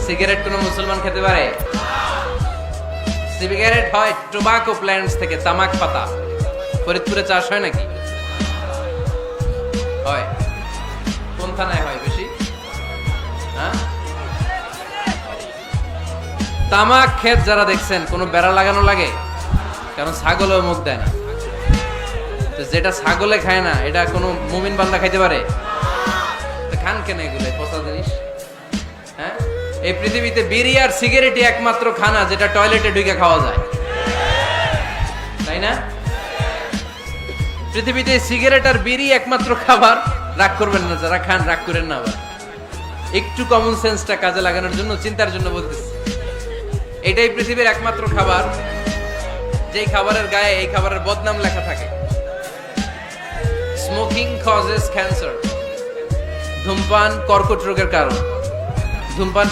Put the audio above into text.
Cigarette কোন মুসলমান খেতে পারে? সিগারেট হয় টোবাকো প্ল্যান্টস থেকে, তামাক পাতা। ফরিদপুরে চাষ হয় নাকি? হয়। কোন থানায় হয় বেশি? হ্যাঁ, তামাক ক্ষেত যারা দেখছেন কোনো বেড়া লাগানো লাগে? কারণ ছাগলেও মুখ দেয় না। তো যেটা ছাগলে খায় না এটা কোনো মুমিন বান্দা খাইতে পারে? তো খান কেন এগুলো পচা জিনিস? হ্যাঁ, এই পৃথিবীতে বিড়ি আর সিগারেটই একমাত্র খানা যেটা টয়লেটে ঢুকে খাওয়া যায়, তাই না? পৃথিবীতে সিগারেট আর বিড়ি একমাত্র খাবার। রাগ করবেন না যারা খান, রাগ করেন না। আবার একটু কমন সেন্সটা কাজে লাগানোর জন্য, চিন্তার জন্য বলতেছি। এটাই পৃথিবীর একমাত্র খাবার যেই খাবারের গায়ে এই খাবারের বদনাম লেখা থাকে। Smoking causes cancer. ধূমপান কর্কট রোগের কারণ। ধূমপান